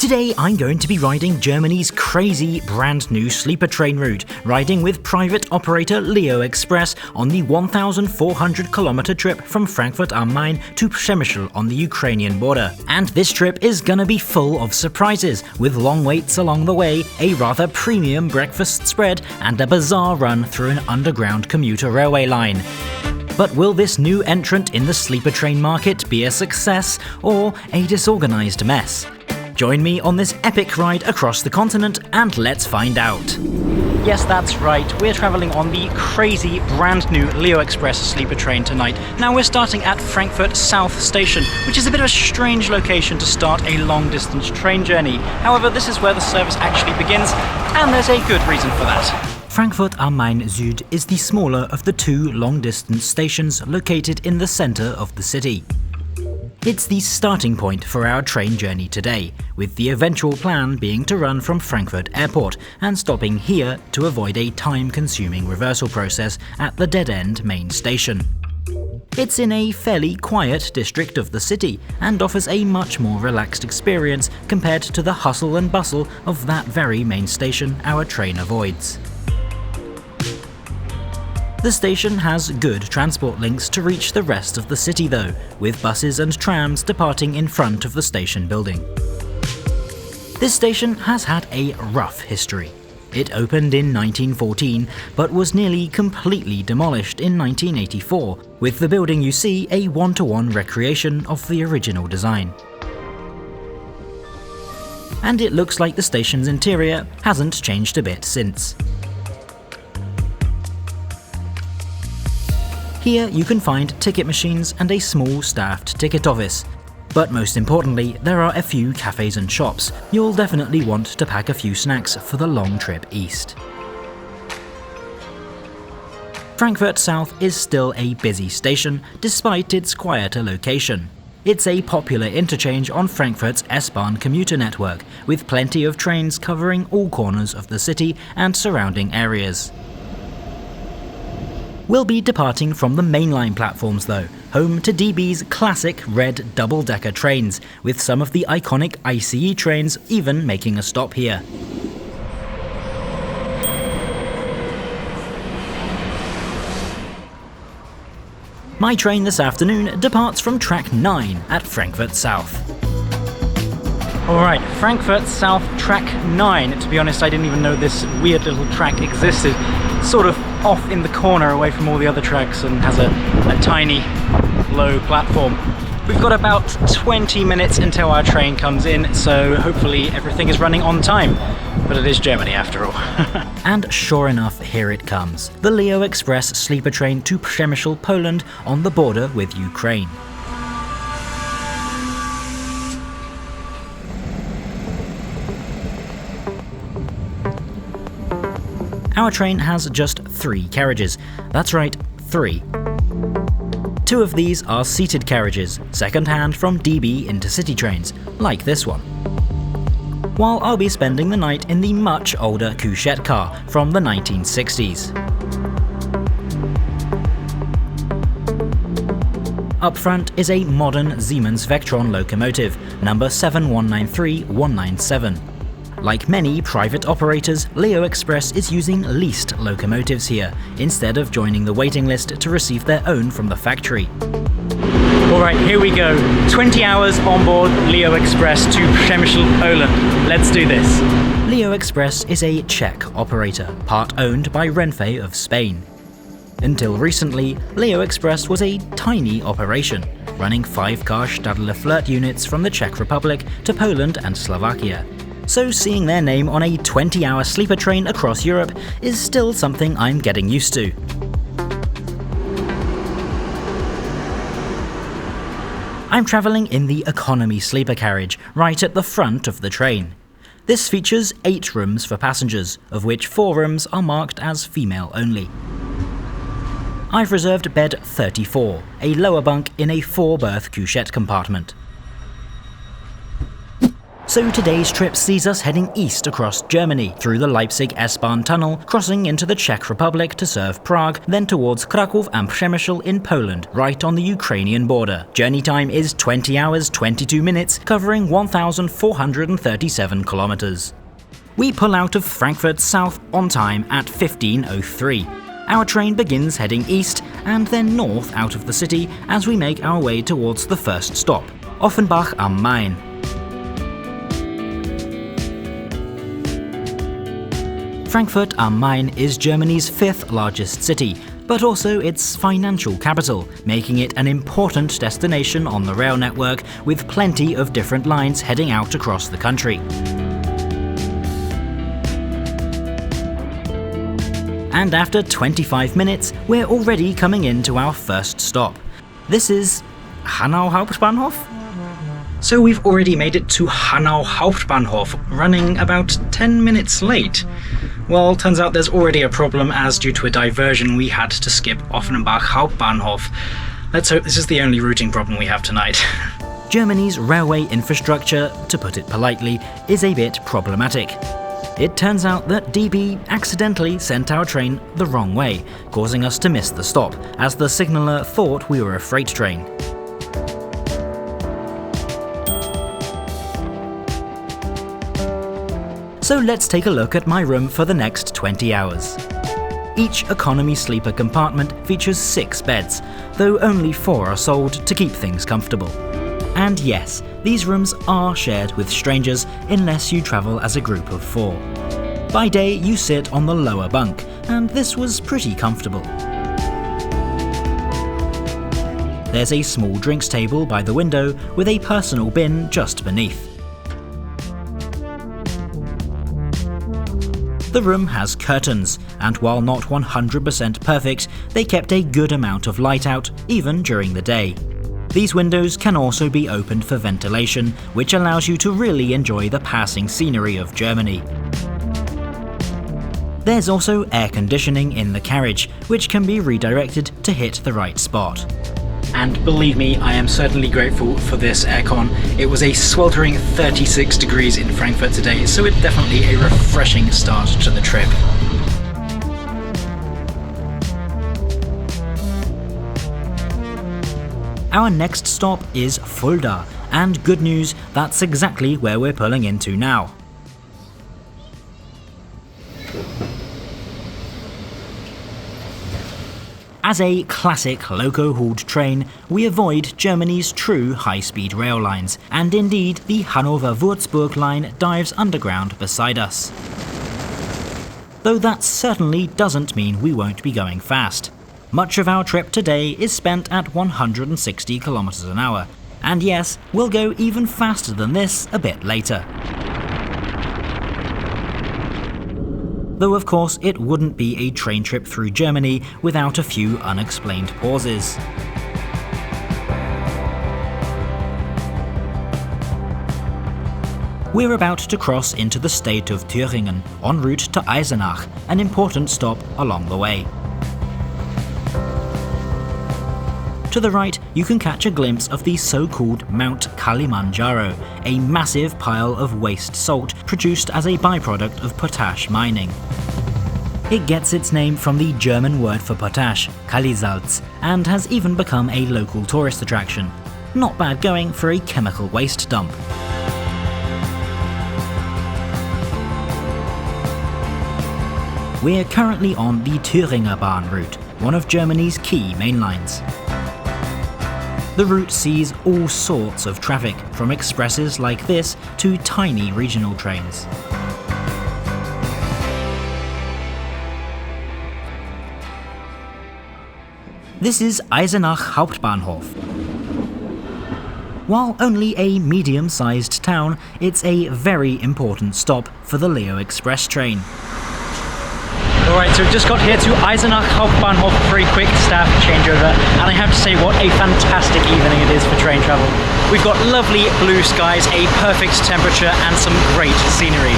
Today I'm going to be riding Germany's crazy brand new sleeper train route, riding with private operator Leo Express on the 1,400-kilometer trip from Frankfurt am Main to Przemyśl on the Ukrainian border. And this trip is gonna be full of surprises, with long waits along the way, a rather premium breakfast spread, and a bizarre run through an underground commuter railway line. But will this new entrant in the sleeper train market be a success or a disorganized mess? Join me on this epic ride across the continent and let's find out. Yes, that's right, we're travelling on the crazy brand new Leo Express sleeper train tonight. Now we're starting at Frankfurt South Station, which is a bit of a strange location to start a long distance train journey. However, this is where the service actually begins, and there's a good reason for that. Frankfurt am Main Süd is the smaller of the two long-distance stations located in the centre of the city. It's the starting point for our train journey today, with the eventual plan being to run from Frankfurt Airport and stopping here to avoid a time-consuming reversal process at the dead-end main station. It's in a fairly quiet district of the city and offers a much more relaxed experience compared to the hustle and bustle of that very main station our train avoids. The station has good transport links to reach the rest of the city though, with buses and trams departing in front of the station building. This station has had a rough history. It opened in 1914, but was nearly completely demolished in 1984, with the building you see a one-to-one recreation of the original design. And it looks like the station's interior hasn't changed a bit since. Here you can find ticket machines and a small staffed ticket office. But most importantly, there are a few cafes and shops. You'll definitely want to pack a few snacks for the long trip east. Frankfurt South is still a busy station, despite its quieter location. It's a popular interchange on Frankfurt's S-Bahn commuter network, with plenty of trains covering all corners of the city and surrounding areas. We'll be departing from the mainline platforms though, home to DB's classic red double-decker trains, with some of the iconic ICE trains even making a stop here. My train this afternoon departs from track 9 at Frankfurt South. Alright, Frankfurt South track 9. To be honest, I didn't even know this weird little track existed. Sort of off in the corner away from all the other tracks and has a tiny low platform. We've got about 20 minutes until our train comes in, so hopefully everything is running on time. But it is Germany after all. And sure enough, here it comes. The Leo Express sleeper train to Przemyśl, Poland on the border with Ukraine. Our train has just 3 carriages. That's right, 3. 2 of these are seated carriages, second-hand from DB Intercity trains, like this one. While I'll be spending the night in the much older Couchette car from the 1960s. Up front is a modern Siemens Vectron locomotive, number 7193197. Like many private operators, Leo Express is using leased locomotives here, instead of joining the waiting list to receive their own from the factory. Alright, here we go. 20 hours on board Leo Express to Przemyśl, Poland. Let's do this. Leo Express is a Czech operator, part owned by Renfe of Spain. Until recently, Leo Express was a tiny operation, running 5-car Stadler Flirt units from the Czech Republic to Poland and Slovakia. So seeing their name on a 20-hour sleeper train across Europe is still something I'm getting used to. I'm travelling in the economy sleeper carriage, right at the front of the train. This features 8 rooms for passengers, of which 4 rooms are marked as female only. I've reserved bed 34, a lower bunk in a 4-berth Couchette compartment. So today's trip sees us heading east across Germany, through the Leipzig S-Bahn tunnel, crossing into the Czech Republic to serve Prague, then towards Kraków and Przemyśl in Poland, right on the Ukrainian border. Journey time is 20 hours 22 minutes, covering 1,437 kilometres. We pull out of Frankfurt south on time at 15:03. Our train begins heading east and then north out of the city as we make our way towards the first stop, Offenbach am Main. Frankfurt am Main is Germany's 5th largest city, but also its financial capital, making it an important destination on the rail network with plenty of different lines heading out across the country. And after 25 minutes, we're already coming into our first stop. This is Hanau Hauptbahnhof? So we've already made it to Hanau Hauptbahnhof, running about 10 minutes late. Well, turns out there's already a problem, as due to a diversion we had to skip Offenbach Hauptbahnhof. Let's hope this is the only routing problem we have tonight. Germany's railway infrastructure, to put it politely, is a bit problematic. It turns out that DB accidentally sent our train the wrong way, causing us to miss the stop, as the signaller thought we were a freight train. So let's take a look at my room for the next 20 hours. Each economy sleeper compartment features 6 beds, though only 4 are sold to keep things comfortable. And yes, these rooms are shared with strangers unless you travel as a group of 4. By day you sit on the lower bunk, and this was pretty comfortable. There's a small drinks table by the window with a personal bin just beneath. The room has curtains, and while not 100% perfect, they kept a good amount of light out, even during the day. These windows can also be opened for ventilation, which allows you to really enjoy the passing scenery of Germany. There's also air conditioning in the carriage, which can be redirected to hit the right spot. And believe me, I am certainly grateful for this aircon. It was a sweltering 36 degrees in Frankfurt today, so it's definitely a refreshing start to the trip. Our next stop is Fulda, and good news, that's exactly where we're pulling into now. As a classic loco-hauled train, we avoid Germany's true high-speed rail lines, and indeed the Hanover-Würzburg line dives underground beside us. Though that certainly doesn't mean we won't be going fast. Much of our trip today is spent at 160 km an hour, and yes, we'll go even faster than this a bit later. Though of course it wouldn't be a train trip through Germany without a few unexplained pauses. We're about to cross into the state of Thüringen, en route to Eisenach, an important stop along the way. To the right, you can catch a glimpse of the so-called Mount Kilimanjaro, a massive pile of waste salt produced as a byproduct of potash mining. It gets its name from the German word for potash, Kalisalz, and has even become a local tourist attraction. Not bad going for a chemical waste dump. We're currently on the Thüringer Bahn route, one of Germany's key main lines. The route sees all sorts of traffic, from expresses like this to tiny regional trains. This is Eisenach Hauptbahnhof. While only a medium-sized town, it's a very important stop for the Leo Express train. Alright, so we've just got here to Eisenach Hauptbahnhof for a quick staff changeover, and I have to say what a fantastic evening it is for train travel. We've got lovely blue skies, a perfect temperature, and some great scenery.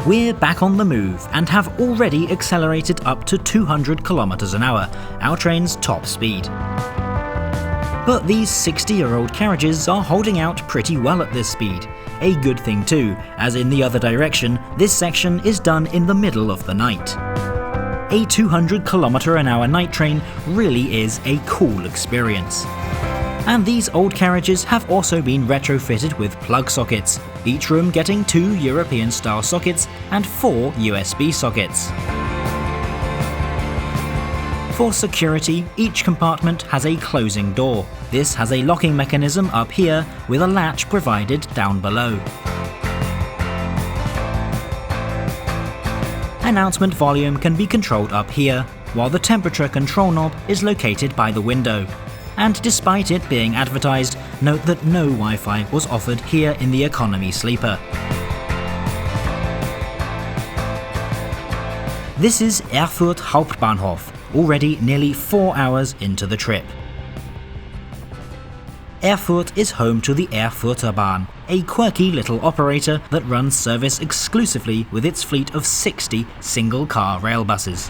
We're back on the move and have already accelerated up to 200 km an hour, our train's top speed. But these 60-year-old carriages are holding out pretty well at this speed. A good thing too, as in the other direction, this section is done in the middle of the night. A 200km/h night train really is a cool experience. And these old carriages have also been retrofitted with plug sockets, each room getting 2 European-style sockets and 4 USB sockets. For security, each compartment has a closing door. This has a locking mechanism up here with a latch provided down below. Announcement volume can be controlled up here, while the temperature control knob is located by the window. And despite it being advertised, note that no Wi-Fi was offered here in the economy sleeper. This is Erfurt Hauptbahnhof, already nearly 4 hours into the trip. Erfurt is home to the Erfurter Bahn, a quirky little operator that runs service exclusively with its fleet of 60 single-car rail buses.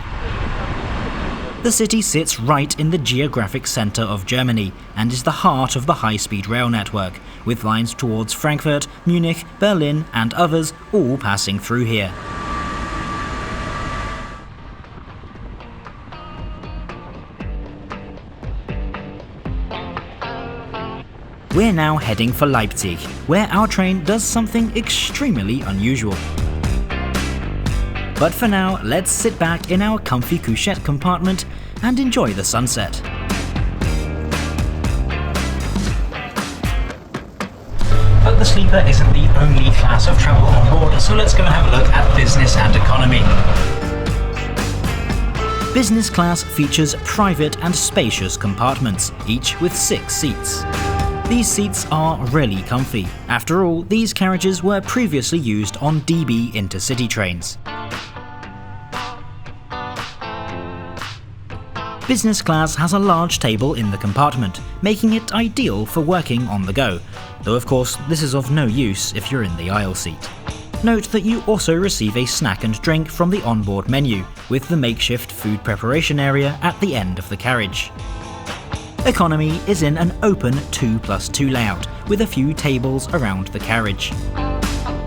The city sits right in the geographic centre of Germany and is the heart of the high-speed rail network, with lines towards Frankfurt, Munich, Berlin and others all passing through here. We're now heading for Leipzig, where our train does something extremely unusual. But for now, let's sit back in our comfy Couchette compartment and enjoy the sunset. But the sleeper isn't the only class of travel on board, so let's go and have a look at business and economy. Business class features private and spacious compartments, each with 6 seats. These seats are really comfy. After all, these carriages were previously used on DB intercity trains. Business class has a large table in the compartment, making it ideal for working on the go, though of course this is of no use if you're in the aisle seat. Note that you also receive a snack and drink from the onboard menu, with the makeshift food preparation area at the end of the carriage. Economy is in an open 2+2 layout, with a few tables around the carriage.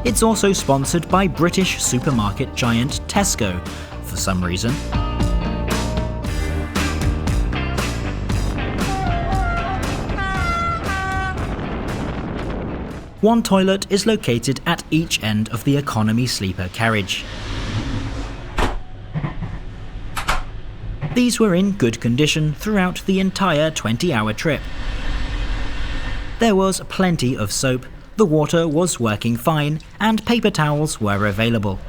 It's also sponsored by British supermarket giant Tesco, for some reason. One toilet is located at each end of the economy sleeper carriage. These were in good condition throughout the entire 20-hour trip. There was plenty of soap, the water was working fine, and paper towels were available.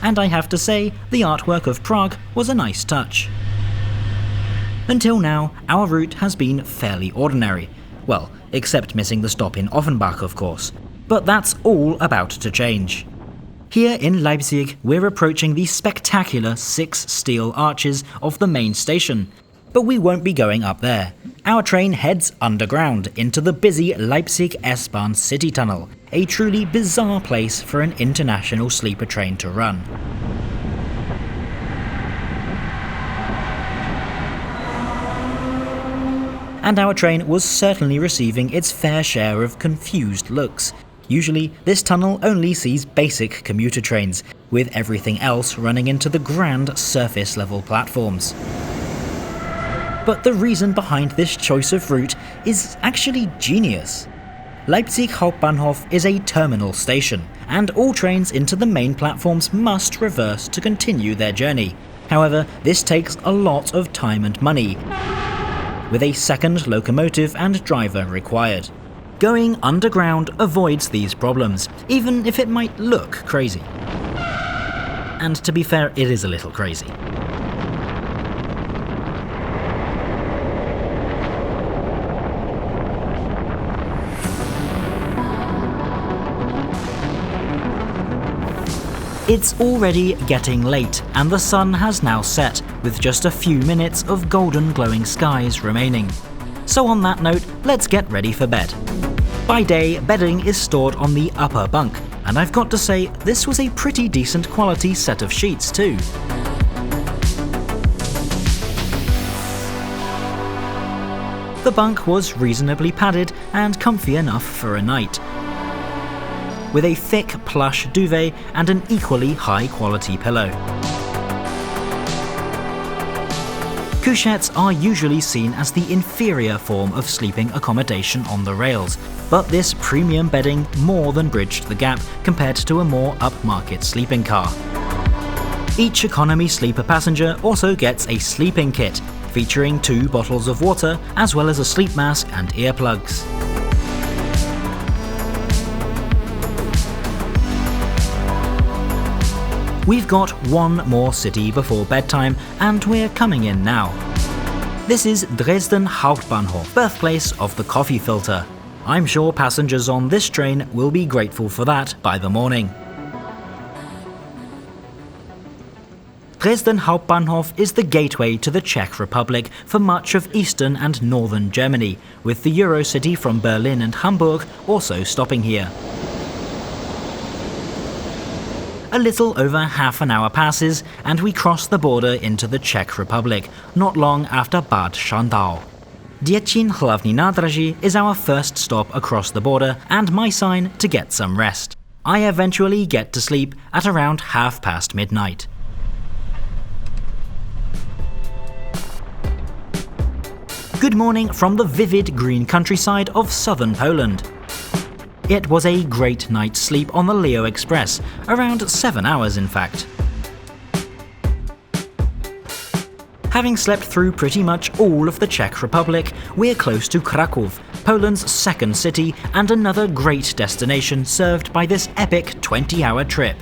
And I have to say, the artwork of Prague was a nice touch. Until now, our route has been fairly ordinary. Well, except missing the stop in Offenbach, of course. But that's all about to change. Here in Leipzig, we're approaching the spectacular 6 steel arches of the main station. But we won't be going up there. Our train heads underground into the busy Leipzig S-Bahn city tunnel, a truly bizarre place for an international sleeper train to run. And our train was certainly receiving its fair share of confused looks. Usually, this tunnel only sees basic commuter trains, with everything else running into the grand surface-level platforms. But the reason behind this choice of route is actually genius. Leipzig Hauptbahnhof is a terminal station, and all trains into the main platforms must reverse to continue their journey. However, this takes a lot of time and money, with a second locomotive and driver required. Going underground avoids these problems, even if it might look crazy. And to be fair, it is a little crazy. It's already getting late, and the sun has now set, with just a few minutes of golden glowing skies remaining. So on that note, let's get ready for bed. By day, bedding is stored on the upper bunk, and I've got to say, this was a pretty decent quality set of sheets too. The bunk was reasonably padded and comfy enough for a night, with a thick plush duvet and an equally high-quality pillow. Couchettes are usually seen as the inferior form of sleeping accommodation on the rails, but this premium bedding more than bridged the gap compared to a more upmarket sleeping car. Each economy sleeper passenger also gets a sleeping kit, featuring 2 bottles of water as well as a sleep mask and earplugs. We've got one more city before bedtime, and we're coming in now. This is Dresden Hauptbahnhof, birthplace of the coffee filter. I'm sure passengers on this train will be grateful for that by the morning. Dresden Hauptbahnhof is the gateway to the Czech Republic for much of eastern and northern Germany, with the Eurocity from Berlin and Hamburg also stopping here. A little over half an hour passes and we cross the border into the Czech Republic, not long after Bad Schandau. Děčín hlavní nádraží is our first stop across the border and my sign to get some rest. I eventually get to sleep at around midnight. Good morning from the vivid green countryside of southern Poland. It was a great night's sleep on the Leo Express, around 7 hours in fact. Having slept through pretty much all of the Czech Republic, we're close to Kraków, Poland's second city and another great destination served by this epic 20-hour trip.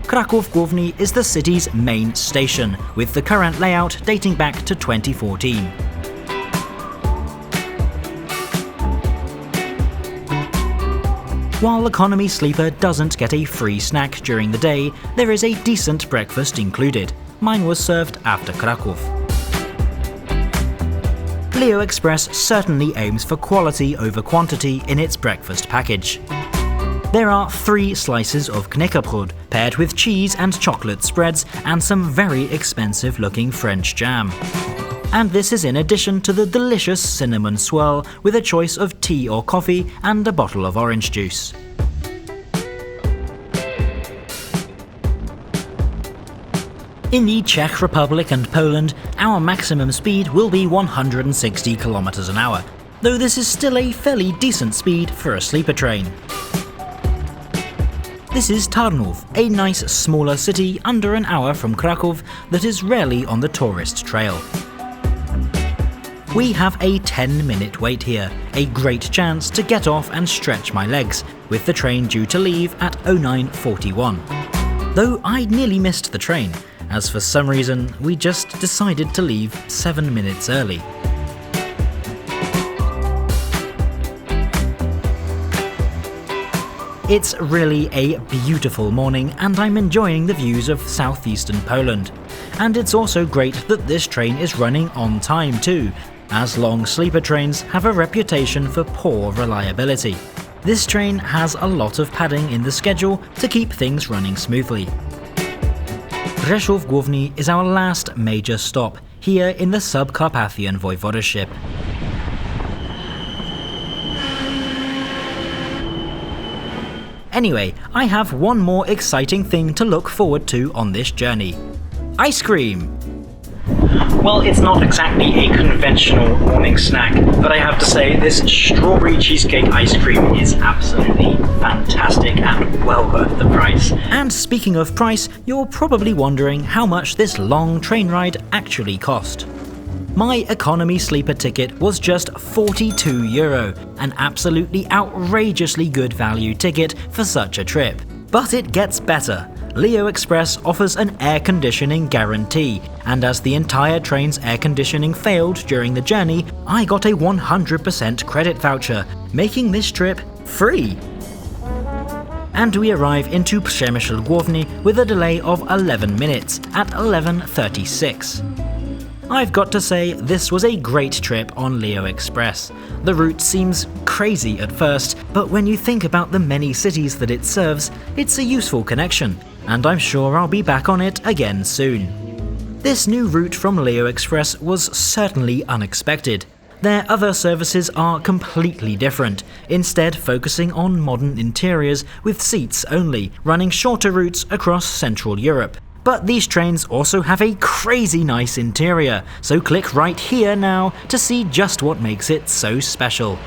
Kraków Główny is the city's main station, with the current layout dating back to 2014. While economy sleeper doesn't get a free snack during the day, there is a decent breakfast included. Mine was served after Kraków. Leo Express certainly aims for quality over quantity in its breakfast package. There are 3 slices of knickerbrot, paired with cheese and chocolate spreads and some very expensive looking French jam. And this is in addition to the delicious cinnamon swirl with a choice of tea or coffee and a bottle of orange juice. In the Czech Republic and Poland, our maximum speed will be 160 km an hour, though this is still a fairly decent speed for a sleeper train. This is Tarnów, a nice smaller city under an hour from Kraków that is rarely on the tourist trail. We have a 10-minute wait here, a great chance to get off and stretch my legs, with the train due to leave at 09:41. Though I nearly missed the train, as for some reason we just decided to leave 7 minutes early. It's really a beautiful morning and I'm enjoying the views of southeastern Poland. And it's also great that this train is running on time too, as long sleeper trains have a reputation for poor reliability. This train has a lot of padding in the schedule to keep things running smoothly. Rzeszów Główny is our last major stop, here in the Subcarpathian Voivodeship. Anyway, I have one more exciting thing to look forward to on this journey. Ice cream! Well, it's not exactly a conventional morning snack, but I have to say this strawberry cheesecake ice cream is absolutely fantastic and well worth the price. And speaking of price, you're probably wondering how much this long train ride actually cost. My economy sleeper ticket was just €42, an absolutely outrageously good value ticket for such a trip. But it gets better. Leo Express offers an air conditioning guarantee, and as the entire train's air conditioning failed during the journey, I got a 100% credit voucher, making this trip free. And we arrive into Przemyśl Główny with a delay of 11 minutes at 11:36. I've got to say, this was a great trip on Leo Express. The route seems crazy at first, but when you think about the many cities that it serves, it's a useful connection, and I'm sure I'll be back on it again soon. This new route from Leo Express was certainly unexpected. Their other services are completely different, instead focusing on modern interiors with seats only, running shorter routes across Central Europe. But these trains also have a crazy nice interior, so click right here now to see just what makes it so special.